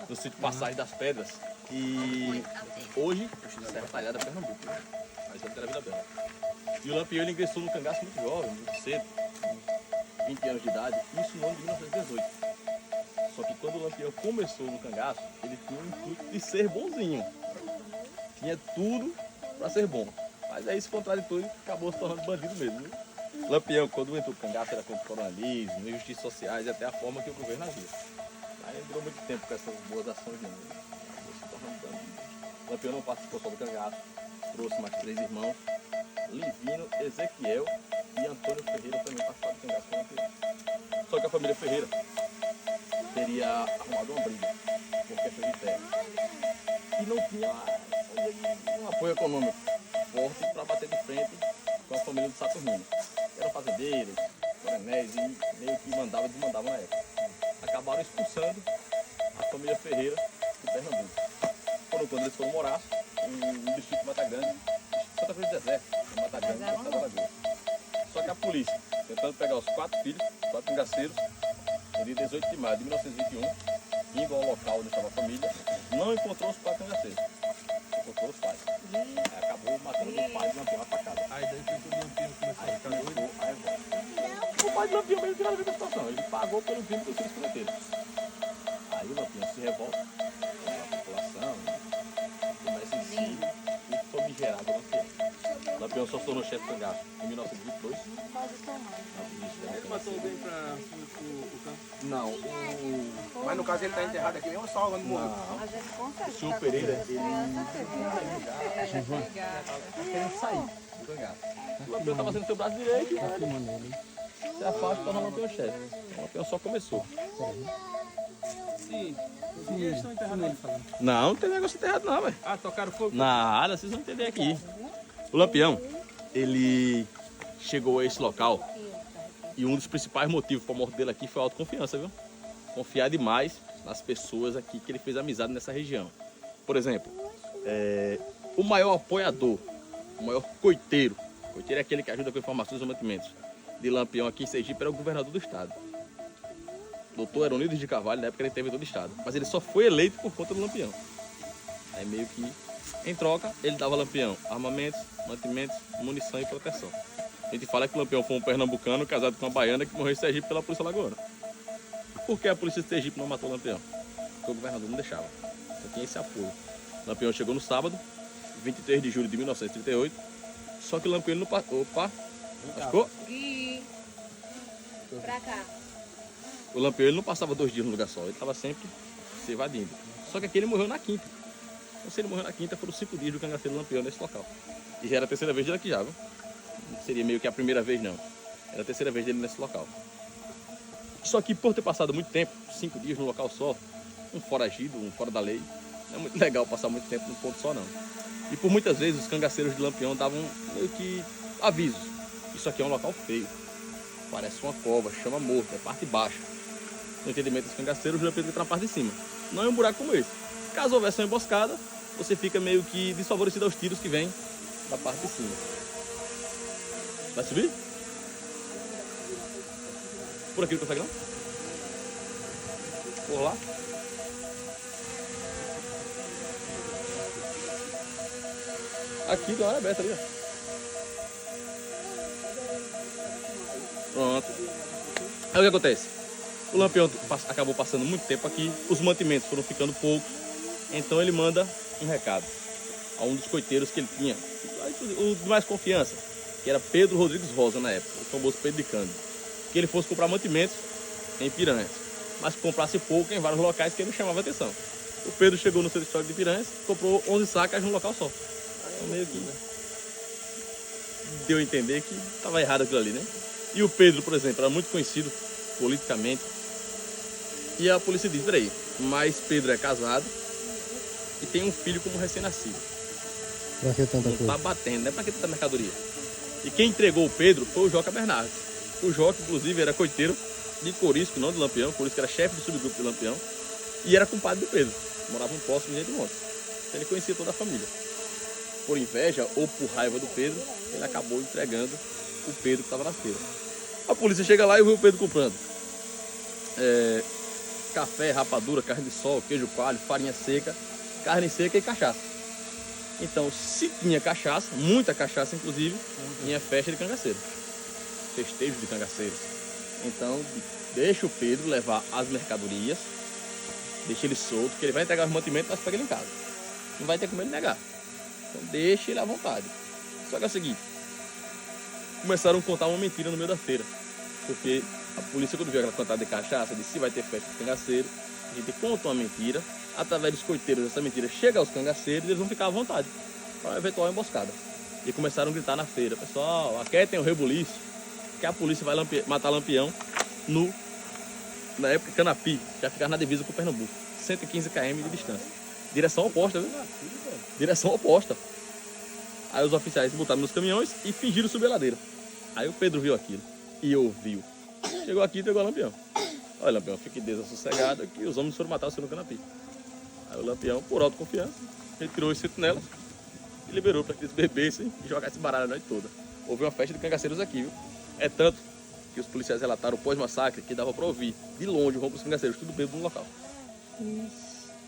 no sítio Passagem das Pedras. E hoje, Serra Talhada, Pernambuco, né? Mas antes era Vila Bela. E o Lampião ele ingressou no cangaço muito jovem, muito cedo, com 20 anos de idade, isso no ano de 1918. Só que quando o Lampião começou no cangaço, ele tinha o intuito de ser bonzinho. Tinha tudo para ser bom. Mas aí esse contraditor acabou se tornando bandido mesmo, né? Lampião, quando entrou no cangaço, era contra o coronelismo, injustiças sociais e até a forma que o governo agia. Aí não durou muito tempo com essas boas ações, não. Acabou se tornando bandido. Lampião não participou só do cangaço, trouxe mais 3 irmãos, Livino, Ezequiel e Antônio Ferreira também participaram do cangaço com o Lampião. Só que a família Ferreira teria arrumado uma briga por questão de terra. E não tinha um apoio econômico forte para bater de frente com a família do Saturnino. Eram fazendeiros, coronéis e meio que mandavam e desmandavam na época. Acabaram expulsando a família Ferreira do Pernambuco. Quando eles foram morar no distrito de Mata Grande, Santa Cruz do Deserto, em Mata Grande, no estado da Alagoas. Só que a polícia, tentando pegar os 4 filhos, 4 cangaceiros, no dia 18 de maio de 1921, indo ao local onde estava a família, não encontrou os 4 cangaceiros. Encontrou os pais. Aí acabou matando o pai do Lampião, a facada. Aí daí foi quando o Lampião começou a ficar doido. O pai do Lampião mesmo tirou a vida da situação. Ele pagou pelo crime que os filhos cometeram. Aí o Lampião se revolta com a população, começa em si e foi migerado o Lampião. O Lampião só se tornou chefe do cangaço em 1922. Ele matou alguém pra o campo? Não, Mas no caso ele está enterrado aqui mesmo, só quando morreu. o senhor Pereira, ele querendo sair do cangaço. O Lampião estava sendo seu braço direito e se afasta e torna o Lampião chefe. O Lampião só começou. Sim. Eles estão enterrando ele falando. Não tem negócio enterrado não, velho. Ah, tocaram fogo? Nada, vocês vão entender aqui. O Lampião, ele chegou a esse local e um dos principais motivos para a morte dele aqui foi a autoconfiança, viu? Confiar demais nas pessoas aqui que ele fez amizade nessa região. Por exemplo, o maior apoiador, o maior coiteiro é aquele que ajuda com informações e mantimentos de Lampião aqui em Sergipe, era o governador do estado. Doutor Eronides de Carvalho, na época ele teve todo o estado. Mas ele só foi eleito por conta do Lampião. Aí meio que, em troca, ele dava ao Lampião armamentos, mantimentos, munição e proteção. A gente fala que o Lampião foi um pernambucano casado com uma baiana que morreu em Sergipe pela polícia alagoana. Por que a polícia de Sergipe não matou o Lampião? Porque o governador não deixava. Só tinha esse apoio. O Lampião chegou no sábado, 23 de julho de 1938. Só que o Lampião não passou. Opa! Lascou? Pra cá. O Lampião ele não passava 2 dias no lugar só, ele estava sempre se evadindo. Só que aqui ele morreu na quinta. Então se ele morreu na quinta, foram 5 dias do cangaceiro Lampião nesse local. E já era a 3ª vez dele aqui já, viu? Não seria meio que a primeira vez não. Era a 3ª vez dele nesse local. Só que por ter passado muito tempo, 5 dias no local só, um foragido, um fora da lei, não é muito legal passar muito tempo num ponto só não. E por muitas vezes os cangaceiros de Lampião davam meio que avisos. Isso aqui é um local feio. Parece uma cova, chama morto, é parte baixa. No entendimento dos cangaceiros, o Lampião entra na parte de cima. Não é um buraco como esse. Caso houvesse uma emboscada, você fica meio que desfavorecido aos tiros que vêm da parte de cima. Vai subir? Por aqui não consegue não? Por lá? Aqui do ar aberto ali, ó. Pronto. Aí o que acontece? O Lampião acabou passando muito tempo aqui, os mantimentos foram ficando poucos, então ele manda um recado a um dos coiteiros que ele tinha, o de mais confiança, que era Pedro Rodrigues Rosa na época, o famoso Pedro de Cândido, que ele fosse comprar mantimentos em Piranhas, mas que comprasse pouco em vários locais que ele chamava atenção. O Pedro chegou no seu histórico de Piranhas, comprou 11 sacas num local só. Então meio que deu a entender que estava errado aquilo ali, né? E o Pedro, por exemplo, era muito conhecido politicamente. E a polícia diz, peraí, mas Pedro é casado e tem um filho como recém-nascido. Pra que tanta Não coisa? tá batendo, né? Pra que tanta mercadoria? E quem entregou o Pedro foi o Joca Bernardes. O Joca, inclusive, era coiteiro de Corisco, não de Lampião. Corisco era chefe do subgrupo de Lampião. E era compadre do Pedro. Morava um posto em de Montes. Então ele conhecia toda a família. Por inveja ou por raiva do Pedro, ele acabou entregando o Pedro que estava na feira. A polícia chega lá e vê o Pedro comprando café, rapadura, carne de sol, queijo coalho, farinha seca, carne seca e cachaça. Então, se tinha cachaça, muita cachaça inclusive, tinha festa de cangaceiro. Festejo de cangaceiros. Então, deixa o Pedro levar as mercadorias, deixa ele solto, que ele vai entregar os mantimentos, mas pega ele em casa. Não vai ter como ele negar. Então, deixa ele à vontade. Só que é o seguinte, começaram a contar uma mentira no meio da feira. Porque a polícia, quando viu aquela quantidade de cachaça, disse se vai ter festa de cangaceiro, a gente conta uma mentira, através dos coiteiros, essa mentira chega aos cangaceiros e eles vão ficar à vontade para uma eventual emboscada. E começaram a gritar na feira, pessoal, aqui tem o rebuliço, que a polícia vai matar Lampião na época Canapi, já ficava na divisa com o Pernambuco, 115 km de distância. Direção oposta, viu? Direção oposta. Aí os oficiais botaram nos caminhões e fingiram subir a ladeira. Aí o Pedro viu aquilo e ouviu. Chegou aqui e entregou a Lampião. Olha, Lampião, fique desassossegado que os homens foram matar o senhor no Canapi. Aí o Lampião, por autoconfiança, retirou os sentinelas e liberou para que eles bebessem e jogassem baralho a noite toda. Houve uma festa de cangaceiros aqui, viu? É tanto que os policiais relataram pós-massacre que dava para ouvir de longe o ronco dos cangaceiros, tudo bêbado no local.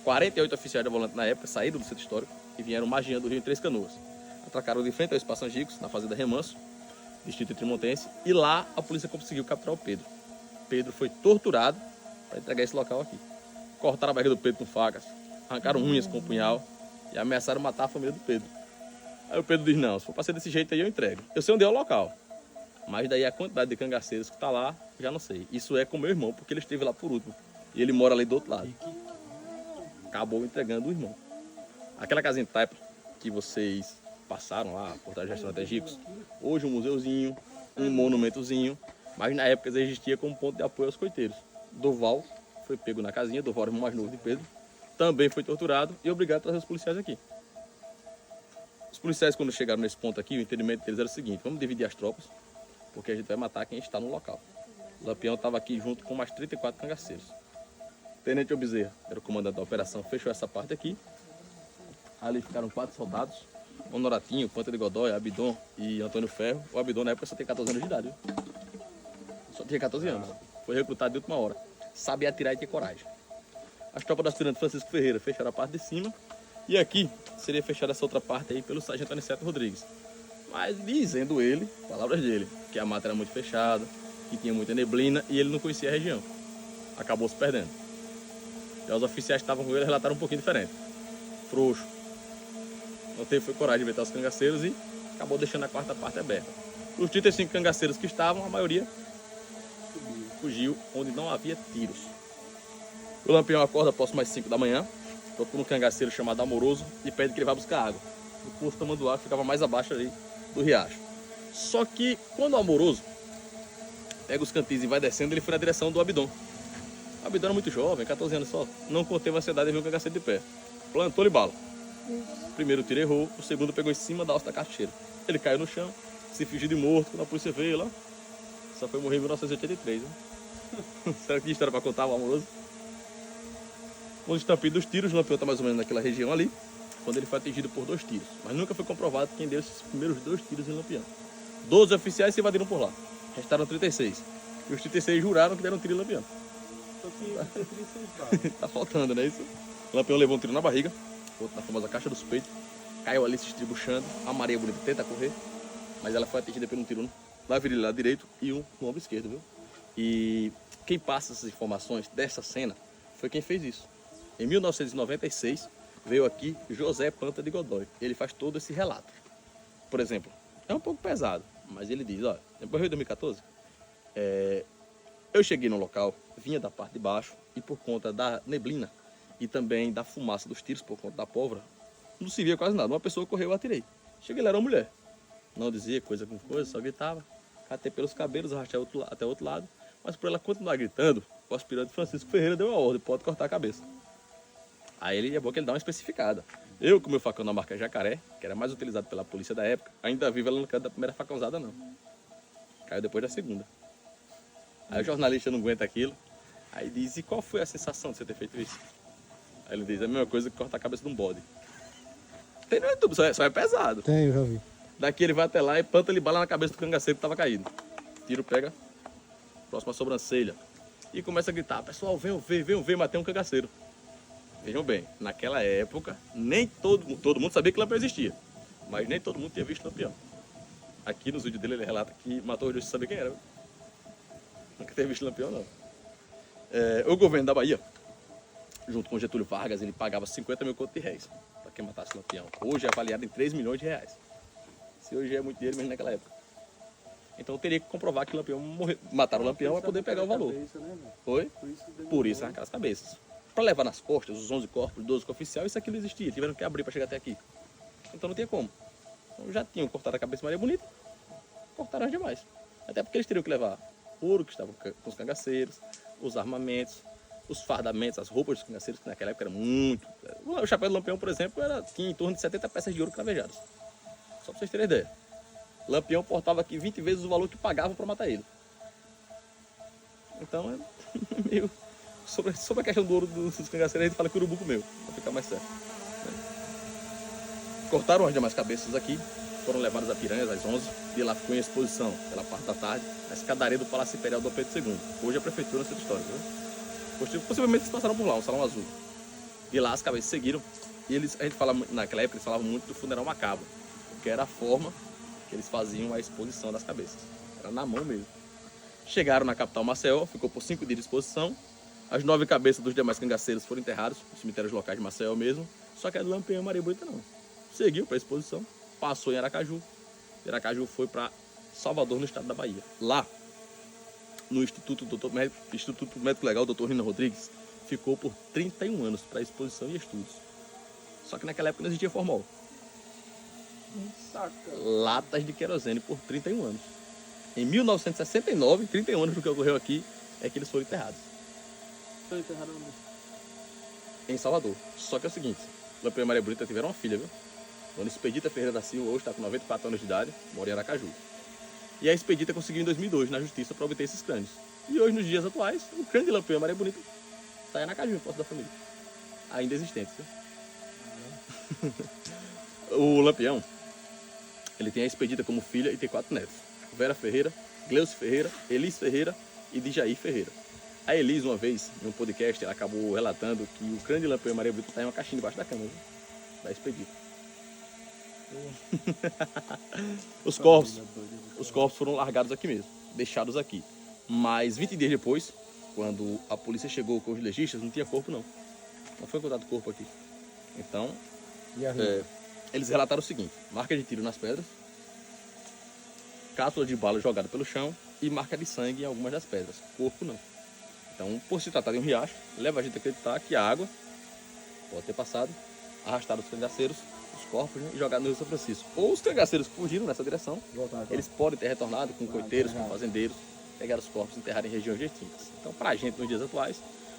48 oficiais da volante na época saíram do centro histórico e vieram magiando o rio em Três Canoas. Atracaram de frente ao Espaço Angicos, na fazenda Remanso, distrito trimontense, e lá a polícia conseguiu capturar o Pedro. Pedro foi torturado para entregar esse local aqui. Cortaram a barriga do Pedro com facas, arrancaram unhas com um punhal e ameaçaram matar a família do Pedro. Aí o Pedro diz, não, se for para ser desse jeito aí eu entrego. Eu sei onde é o local, mas daí a quantidade de cangaceiros que está lá, já não sei. Isso é com meu irmão, porque ele esteve lá por último. E ele mora ali do outro lado. Acabou entregando o irmão. Aquela casinha de taipa que vocês passaram lá, por trás de restaurantes ricos, hoje um museuzinho, um monumentozinho, mas na época existia como ponto de apoio aos coiteiros. Doval foi pego na casinha, Doval era o irmão mais novo de Pedro, também foi torturado e obrigado a trazer os policiais aqui. Os policiais, quando chegaram nesse ponto aqui, o entendimento deles era o seguinte, vamos dividir as tropas, porque a gente vai matar quem está no local. O Lampião estava aqui junto com mais 34 cangaceiros. Tenente Bezerra era o comandante da operação, fechou essa parte aqui. Ali ficaram 4 soldados, Honoratinho, Panta de Godói, Abidon e Antônio Ferro. O Abidon na época só tem 14 anos de idade, viu? Só tinha 14 anos. Foi recrutado de última hora. Sabia atirar e ter coragem. As tropas do aspirante Francisco Ferreira fecharam a parte de cima. E aqui seria fechada essa outra parte aí pelo sargento Aniceto Rodrigues. Mas dizendo ele, palavras dele, que a mata era muito fechada, que tinha muita neblina e ele não conhecia a região. Acabou se perdendo. Já os oficiais que estavam com ele relataram um pouquinho diferente. Frouxo. Não teve coragem de inventar os cangaceiros e acabou deixando a quarta parte aberta. Os 35 cangaceiros que estavam, a maioria fugiu onde não havia tiros. O Lampião acorda após mais 5 da manhã, procura um cangaceiro chamado Amoroso e pede que ele vá buscar água. O poço Tamanduá ficava mais abaixo ali do riacho. Só que quando o Amoroso pega os cantins e vai descendo, ele foi na direção do Abidon. O Abidon era muito jovem, 14 anos só, não conteve a ansiedade de ver um cangaceiro de pé. Plantou-lhe bala. O primeiro tiro errou, o segundo pegou em cima da alça da caixeira. Ele caiu no chão, se fingiu de morto, quando a polícia veio lá. Só foi morrer em 1983, né? Será que tinha história para contar, o Amoroso? Com os estampidos dos tiros, o Lampião está mais ou menos naquela região ali, quando ele foi atingido por 2 tiros. Mas nunca foi comprovado quem deu esses primeiros 2 tiros em Lampião. 12 oficiais se invadiram por lá. Restaram 36. E os 36 juraram que deram tiro em Lampião. Tá faltando, não é isso? O Lampião levou um tiro na barriga, outro na famosa caixa dos peitos, caiu ali se estribuchando. A Maria Bonita tenta correr, mas ela foi atingida por um tiro na virilha lá direito e um no ombro esquerdo, viu? E quem passa essas informações dessa cena foi quem fez isso. Em 1996, veio aqui José Panta de Godói. Ele faz todo esse relato. Por exemplo, é um pouco pesado, mas ele diz, olha, depois de 2014, eu cheguei no local, vinha da parte de baixo e por conta da neblina e também da fumaça dos tiros, por conta da pólvora, não se via quase nada. Uma pessoa correu, eu atirei. Cheguei lá, era uma mulher. Não dizia coisa com coisa, só gritava. Catei pelos cabelos, arrastei até o outro lado. Mas por ela continuar gritando, o aspirante Francisco Ferreira deu a ordem, pode cortar a cabeça. Aí é bom que ele dá uma especificada. Eu, com meu facão na marca Jacaré, que era mais utilizado pela polícia da época, ainda vivo, ela não caiu da primeira facãozada, não. Caiu depois da segunda. Aí o jornalista não aguenta aquilo. Aí diz, e qual foi a sensação de você ter feito isso? Aí ele diz, é a mesma coisa que cortar a cabeça de um bode. Tem no YouTube, só é pesado. Tem, eu já vi. Daqui ele vai até lá e planta-lhe bala na cabeça do cangaceiro que estava caído. Tiro pega, próxima sobrancelha. e começa a gritar, pessoal, venham ver, mas tem um cangaceiro. Vejam bem, naquela época, nem todo mundo sabia que Lampião existia, mas nem todo mundo tinha visto Lampião. Aqui nos vídeos dele ele relata que matou o juiz sem saber quem era. Nunca teve visto Lampião, não. O governo da Bahia, junto com Getúlio Vargas, ele pagava 50 mil contos de réis para quem matasse Lampião. Hoje é avaliado em 3 milhões de reais. Se hoje é muito dinheiro, mesmo naquela época. Então eu teria que comprovar que Lampião mataram o Lampião para poder pegar o valor. Foi? Por isso aquelas cabeças. Para levar nas costas os 11 corpos, 12 com oficial, isso aqui não existia. Tiveram que abrir para chegar até aqui. Então não tinha como. Então, já tinham cortado a cabeça de Maria Bonita, cortaram as demais. Até porque eles teriam que levar ouro que estava com os cangaceiros, os armamentos, os fardamentos, as roupas dos cangaceiros, que naquela época era muito. O chapéu do Lampião, por exemplo, tinha em torno de 70 peças de ouro cravejadas. Só para vocês terem ideia. Lampião portava aqui 20 vezes o valor que pagavam para matar ele. Então é meio. Sobre a questão do ouro dos cangaceiros, a gente fala que o urubu comeu, para ficar mais certo. Cortaram as demais cabeças aqui, foram levadas a Piranhas às 11, e lá ficou em exposição, pela parte da tarde, na escadaria do Palácio Imperial Dom Pedro II. Hoje a prefeitura, nessa história, viu? Possivelmente eles passaram por lá, um salão azul. E lá as cabeças seguiram, e a gente fala, naquela época eles falavam muito do funeral macabro, porque era a forma que eles faziam a exposição das cabeças. Era na mão mesmo. Chegaram na capital Maceió, ficou por 5 dias de exposição. As 9 cabeças dos demais cangaceiros foram enterrados nos cemitérios locais de Maceió mesmo. Só que a do Lampião e Maria Bonita não. Seguiu para a exposição, passou em Aracaju. Aracaju foi para Salvador, no estado da Bahia. Lá, no Instituto Médico Legal, Dr. Rina Rodrigues, ficou por 31 anos para exposição e estudos. Só que naquela época não existia formol. Latas de querosene por 31 anos. Em 1969, 31 anos do que ocorreu aqui, é que eles foram enterrados. Foi enterrado onde? Em Salvador. Só que é o seguinte, Lampião e Maria Bonita tiveram uma filha, viu? Dona Expedita Ferreira da Silva hoje está com 94 anos de idade, mora em Aracaju. E a Expedita conseguiu em 2002 na justiça para obter esses crânios. E hoje, nos dias atuais, o crânio de Lampião e Maria Bonita está em Aracaju, em posse da família. Ainda existente, viu? O Lampião, ele tem a Expedita como filha e tem 4 netos. Vera Ferreira, Gleuce Ferreira, Elis Ferreira e Dijaí Ferreira. A Elis, uma vez, em um podcast, ela acabou relatando que o crânio de Lampião e Maria Bonita está em uma caixinha debaixo da cama, viu? Da Expedita. Os corpos foram largados aqui mesmo, deixados aqui. Mas 20 dias depois, quando a polícia chegou com os legistas, não tinha corpo não. Não foi encontrado corpo aqui. Então, eles relataram o seguinte: marca de tiro nas pedras, cápsula de bala jogada pelo chão e marca de sangue em algumas das pedras. Corpo não. Então, por se tratar de um riacho, leva a gente a acreditar que a água pode ter passado, arrastado os cangaceiros, os corpos, né, e jogado no Rio São Francisco. Ou os cangaceiros que fugiram nessa direção, eles podem ter retornado com coiteiros, com fazendeiros, pegaram os corpos e enterraram em regiões distintas. Então, pra gente, nos dias atuais,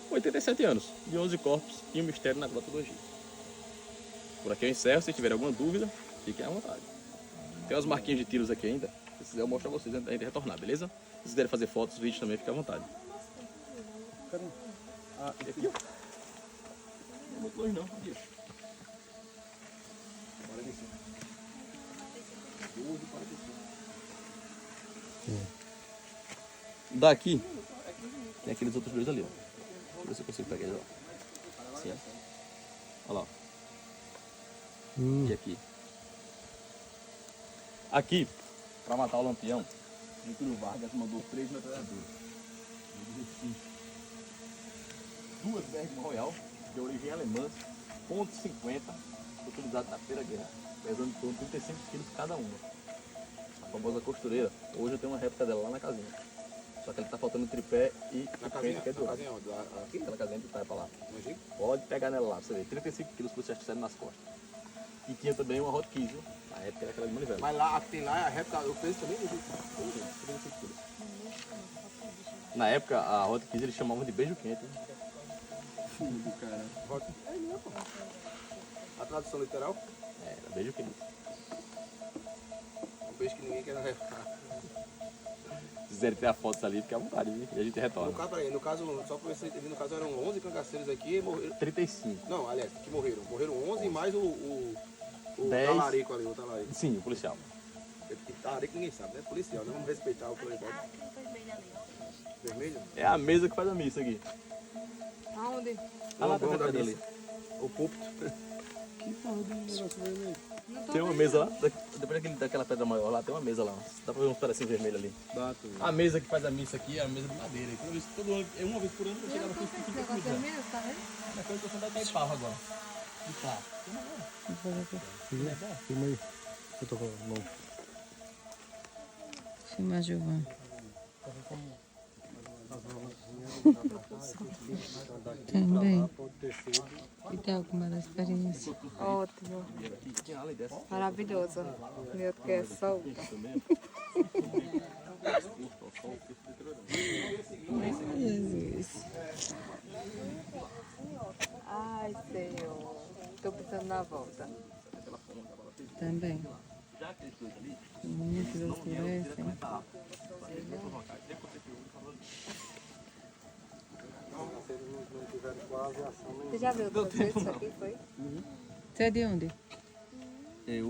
87 anos, de 11 corpos e um mistério na Grota do Egito. Por aqui eu encerro. Se tiver alguma dúvida, fiquem à vontade. Tem umas marquinhas de tiros aqui ainda. Se quiser, eu mostro a vocês antes de retornar, beleza? Se quiserem fazer fotos, vídeos também, fiquem à vontade. Cadê? Aqui, ó. Não é muito longe, não. Aqui, ó. Bora descer. 12h45. Daqui, tem aqueles outros dois ali, ó. Deixa eu ver se eu consigo pegar eles, ó. Assim, ó. Olha lá, ó. E aqui. Aqui, para matar o Lampião, Getúlio Vargas mandou 3 metralhadoras. 2 Bergmann Royal, de origem alemã, .50, utilizado na Primeira Guerra, pesando em torno de 35 quilos cada uma. A famosa costureira. Hoje eu tenho uma réplica dela lá na casinha. Só que ele tá faltando tripé e Na o casinha? que é de ouro. Aqui? Aquela casinha de trás pra lá. No Egito? Pode pegar nela lá, pra você ver. 35 quilos por certo nas costas. E tinha também uma Hot Kiss, viu? Na época era aquela de manivela. Mas lá, tem lá a réplica, o peso também do Egito. 35 quilos. Na época, a Hot Kiss eles chamavam de beijo quente. Né? Fundo, cara. É mesmo. A tradução literal? Era beijo quente. Um peixe que ninguém quer na réplica. Se quiserem ter a foto ali, fica à vontade, viu? E a gente retorna. No caso, só pra você entender, no caso eram 11 cangaceiros aqui e morreram. 35. Não, aliás, que morreram. Morreram 11 mais o 10. talarico ali, o talarico. Sim, o policial. Tá, que ninguém sabe, né? Policial, né? Vamos respeitar o playboy. Vermelho? É a mesa que faz a missa aqui. Aonde? Ah, lá Vamos tá da ali. missa. O púlpito. Não tô Tem uma vendo. mesa lá, depois daquela pedra maior lá, tem uma mesa lá. Dá pra ver uns pedacinhos vermelhos ali. A mesa que faz a missa aqui é a mesa de madeira. Toda vez, uma vez por ano eu Eu chegava não tô aqui e vendo esse fica negócio cruzando. vermelho, tá vendo? Na coisa que eu tô de pau agora. De pau. Filma aí. Eu tô com a mão. Filma, Gilvan. Também. E tal, como era a experiência? Ótimo. Tinha além dessa. Maravilhoso. Meu Deus, que é sol. Jesus. Ai, Senhor. Tô pensando na volta. Também. Muitos escurecem. Você já viu outras vezes isso aqui, foi? Você é de onde? Eu